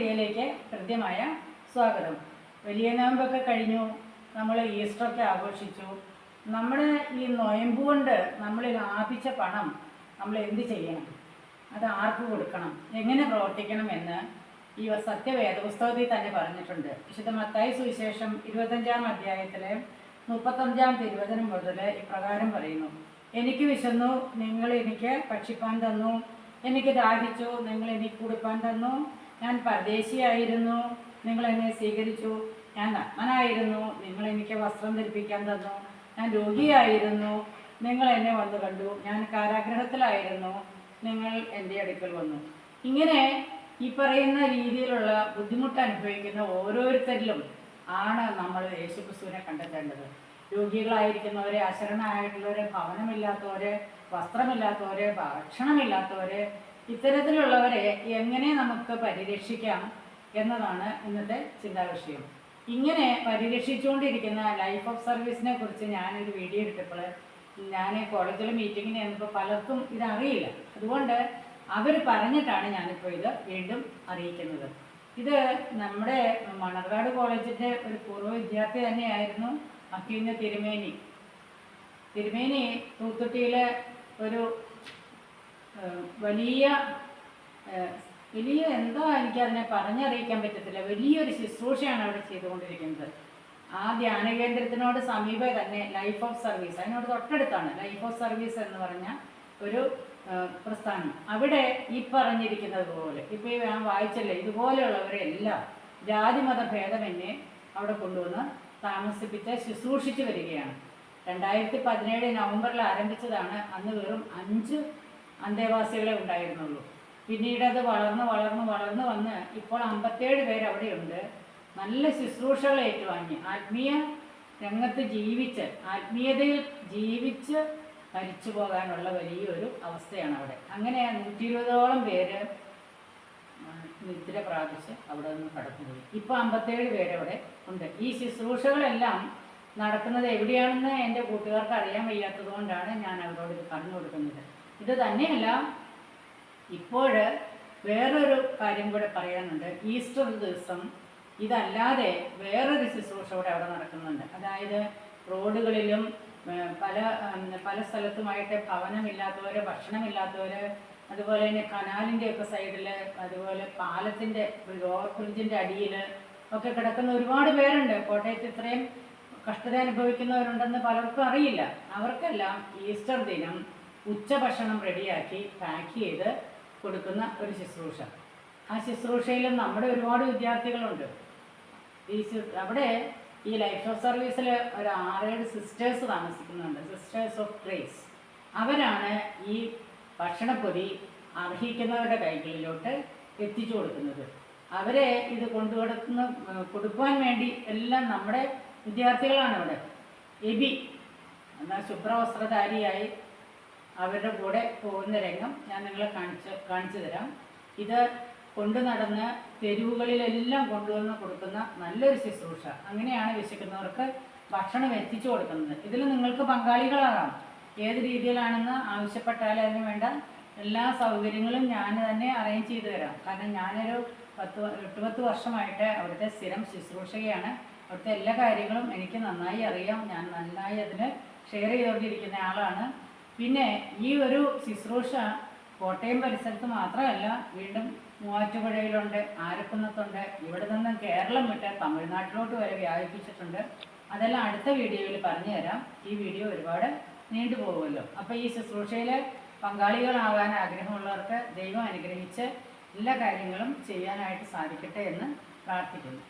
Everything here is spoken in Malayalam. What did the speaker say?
വീഡിയോയിലേക്ക് കൃത്യമായ സ്വാഗതം. വലിയ നോയമ്പൊക്കെ കഴിഞ്ഞു, നമ്മൾ ഈസ്റ്ററൊക്കെ ആഘോഷിച്ചു. നമ്മുടെ ഈ നോയമ്പ് കൊണ്ട് നമ്മൾ ലാഭിച്ച പണം നമ്മൾ എന്ത് ചെയ്യണം, അത് ആർക്ക് കൊടുക്കണം, എങ്ങനെ പ്രവർത്തിക്കണം എന്ന് ഈ സത്യവേദപുസ്തകത്തിൽ തന്നെ പറഞ്ഞിട്ടുണ്ട്. വിശുദ്ധ മത്തായി സുവിശേഷം 25-ാം അധ്യായത്തിലെ 35-ാം തിരുവചനം മുതൽ ഇപ്രകാരം പറയുന്നു: എനിക്ക് വിശന്നു, നിങ്ങൾ എനിക്ക് ഭക്ഷിപ്പാൻ തന്നു. എനിക്ക് ദാഹിച്ചു, നിങ്ങൾ എനിക്ക് കുടിപ്പാൻ തന്നു. ഞാൻ പരദേശിയായിരുന്നു, നിങ്ങൾ എന്നെ സ്വീകരിച്ചു. ഞാൻ നഗ്നനായിരുന്നു, നിങ്ങൾ എനിക്ക് വസ്ത്രം ധരിപ്പിക്കാൻ തന്നു. ഞാൻ രോഗിയായിരുന്നു, നിങ്ങൾ എന്നെ വന്നു കണ്ടു. ഞാൻ കാരാഗ്രഹത്തിലായിരുന്നു, നിങ്ങൾ എൻ്റെ അടുക്കൽ വന്നു. ഇങ്ങനെ ഈ പറയുന്ന രീതിയിലുള്ള ബുദ്ധിമുട്ട് അനുഭവിക്കുന്ന ഓരോരുത്തരിലും ആണ് നമ്മൾ യേശുക്രിസ്തുവിനെ കണ്ടെത്തേണ്ടത്. രോഗികളായിരിക്കുന്നവരെ, അശരണായിട്ടുള്ളവരെ, ഭവനമില്ലാത്തവരെ, വസ്ത്രമില്ലാത്തവരെ, ഭക്ഷണമില്ലാത്തവരെ, ഇത്തരത്തിലുള്ളവരെ എങ്ങനെ നമുക്ക് പരിരക്ഷിക്കാം എന്നതാണ് ഇന്നത്തെ ചിന്താവിഷയം. ഇങ്ങനെ പരിരക്ഷിച്ചുകൊണ്ടിരിക്കുന്ന ലൈഫ് ഓഫ് സർവീസിനെ കുറിച്ച് ഞാനൊരു വീഡിയോ എടുത്തപ്പോൾ, ഞാൻ കോളേജിലെ മീറ്റിങ്ങിന് ചെന്നപ്പോൾ പലർക്കും ഇതറിയില്ല. അതുകൊണ്ട് അവർ പറഞ്ഞിട്ടാണ് ഞാനിപ്പോൾ ഇത് വീണ്ടും അറിയിക്കുന്നത്. ഇത് നമ്മുടെ മണർകാട് കോളേജിൻ്റെ ഒരു പൂർവ്വ വിദ്യാർത്ഥി തന്നെയായിരുന്നു അക്കീഞ്ഞ തിരുമേനി. തൂത്തുട്ടിയിലെ ഒരു വലിയ എന്താ എനിക്കതിനെ പറഞ്ഞറിയിക്കാൻ പറ്റത്തില്ല, വലിയൊരു ശുശ്രൂഷയാണ് അവിടെ ചെയ്തുകൊണ്ടിരിക്കുന്നത്. ആ ധ്യാന കേന്ദ്രത്തിനോട് സമീപം തന്നെ ലൈഫ് ഓഫ് സർവീസ്, അതിനോട് തൊട്ടടുത്താണ് ലൈഫ് ഓഫ് സർവീസ് എന്ന് പറഞ്ഞ ഒരു പ്രസ്ഥാനം. അവിടെ ഈ പറഞ്ഞിരിക്കുന്നത് പോലെ ഇപ്പോൾ ഞാൻ വായിച്ചല്ലേ, ഇതുപോലെയുള്ളവരെല്ലാം ജാതിമത ഭേദമന്യേ അവിടെ കൊണ്ടുവന്ന് താമസിപ്പിച്ച് ശുശ്രൂഷിച്ചു വരികയാണ്. 2017 നവംബറിൽ ആരംഭിച്ചതാണ്. അന്ന് വെറും 5 അന്തേവാസികളെ ഉണ്ടായിരുന്നുള്ളൂ. പിന്നീട് അത് വളർന്ന് വന്ന് ഇപ്പോൾ 57 പേര് അവിടെയുണ്ട്. നല്ല ശുശ്രൂഷകൾ ഏറ്റുവാങ്ങി ആത്മീയ രംഗത്ത് ജീവിച്ച്, ആത്മീയതയിൽ ജീവിച്ച് മരിച്ചു പോകാനുള്ള വലിയൊരു അവസ്ഥയാണ് അവിടെ. അങ്ങനെ 120ഓളം പേര് നിദ്ര പ്രാപിച്ച് അവിടെ നിന്ന് കടന്നുപോയി. ഇപ്പോൾ 57 പേര് അവിടെ ഉണ്ട്. ഈ ശുശ്രൂഷകളെല്ലാം നടക്കുന്നത് എവിടെയാണെന്ന് എൻ്റെ കൂട്ടുകാർക്ക് അറിയാൻ വയ്യാത്തത് കൊണ്ടാണ് ഞാൻ അവരോട് ഇത് പറഞ്ഞു കൊടുക്കുന്നത്. ഇത് തന്നെയല്ല, ഇപ്പോൾ വേറൊരു കാര്യം കൂടെ പറയാനുണ്ട്. ഈസ്റ്റർ ദിവസം ഇതല്ലാതെ വേറൊരു ശുശ്രൂഷ കൂടെ അവിടെ നടക്കുന്നുണ്ട്. അതായത് റോഡുകളിലും പല സ്ഥലത്തുമായിട്ട് ഭവനമില്ലാത്തവർ, ഭക്ഷണമില്ലാത്തവർ, അതുപോലെ തന്നെ കനാലിൻ്റെയൊക്കെ സൈഡിൽ, അതുപോലെ പാലത്തിൻ്റെ ഓവർ ബ്രിഡ്ജിൻ്റെ അടിയിൽ ഒക്കെ കിടക്കുന്ന ഒരുപാട് പേരുണ്ട്. കോട്ടയത്ത് ഇത്രയും കഷ്ടത അനുഭവിക്കുന്നവരുണ്ടെന്ന് പലർക്കും അറിയില്ല. അവർക്കെല്ലാം ഈസ്റ്റർ ദിനം ഉച്ചഭക്ഷണം റെഡിയാക്കി പാക്ക് ചെയ്ത് കൊടുക്കുന്ന ഒരു ശുശ്രൂഷ. ആ ശുശ്രൂഷയിലും നമ്മുടെ ഒരുപാട് വിദ്യാർത്ഥികളുണ്ട്. അവിടെ ഈ ലൈഫ് ഓഫ് സർവീസിൽ ഒരു 6-7 സിസ്റ്റേഴ്സ് താമസിക്കുന്നുണ്ട്, സിസ്റ്റേഴ്സ് ഓഫ് ഗ്രേസ്. അവരാണ് ഈ ഭക്ഷണപ്പൊതി അർഹിക്കുന്നവരുടെ കൈകളിലോട്ട് എത്തിച്ചു കൊടുക്കുന്നത്. അവരെ ഇത് കൊടുക്കുവാൻ വേണ്ടി എല്ലാം നമ്മുടെ വിദ്യാർത്ഥികളാണ്. അവിടെ എബി എന്നാൽ ശുഭ്രവസ്ത്രധാരിയായി അവരുടെ കൂടെ പോകുന്ന രംഗം ഞാൻ നിങ്ങളെ കാണിച്ചു തരാം. ഇത് കൊണ്ടു നടന്ന് തെരുവുകളിലെല്ലാം കൊണ്ടുവന്ന് കൊടുക്കുന്ന നല്ലൊരു ശുശ്രൂഷ. അങ്ങനെയാണ് വിശക്കുന്നവർക്ക് ഭക്ഷണം എത്തിച്ചു കൊടുക്കുന്നത്. ഇതിൽ നിങ്ങൾക്ക് പങ്കാളികളാകാം. ഏത് രീതിയിലാണെന്ന് ആവശ്യപ്പെട്ടാൽ അതിന് വേണ്ട എല്ലാ സൗകര്യങ്ങളും ഞാൻ തന്നെ അറേഞ്ച് ചെയ്തു തരാം. കാരണം ഞാനൊരു 8-10 വർഷമായിട്ട് അവിടുത്തെ സ്ഥിരം ശുശ്രൂഷകയാണ്. അവിടുത്തെ എല്ലാ കാര്യങ്ങളും എനിക്ക് നന്നായി അറിയാം. ഞാൻ നന്നായി അതിന് ഷെയർ ചെയ്തുകൊണ്ടിരിക്കുന്ന ആളാണ്. പിന്നെ ഈ ഒരു ശുശ്രൂഷ കോട്ടയം പരിസരത്ത് മാത്രമല്ല, വീണ്ടും മൂവാറ്റുപുഴയിലുണ്ട്, ആരക്കുന്നത്തുണ്ട്. ഇവിടെ നിന്നും കേരളം വിട്ട് തമിഴ്നാട്ടിലോട്ട് വരെ വ്യാപിപ്പിച്ചിട്ടുണ്ട്. അതെല്ലാം അടുത്ത വീഡിയോയിൽ പറഞ്ഞു തരാം. ഈ വീഡിയോ ഒരുപാട് നീണ്ടുപോകുമല്ലോ. അപ്പോൾ ഈ ശുശ്രൂഷയിൽ പങ്കാളികളാകാൻ ആഗ്രഹമുള്ളവർക്ക് ദൈവം അനുഗ്രഹിച്ച് എല്ലാ കാര്യങ്ങളും ചെയ്യാനായിട്ട് സാധിക്കട്ടെ എന്ന് പ്രാർത്ഥിക്കുന്നു.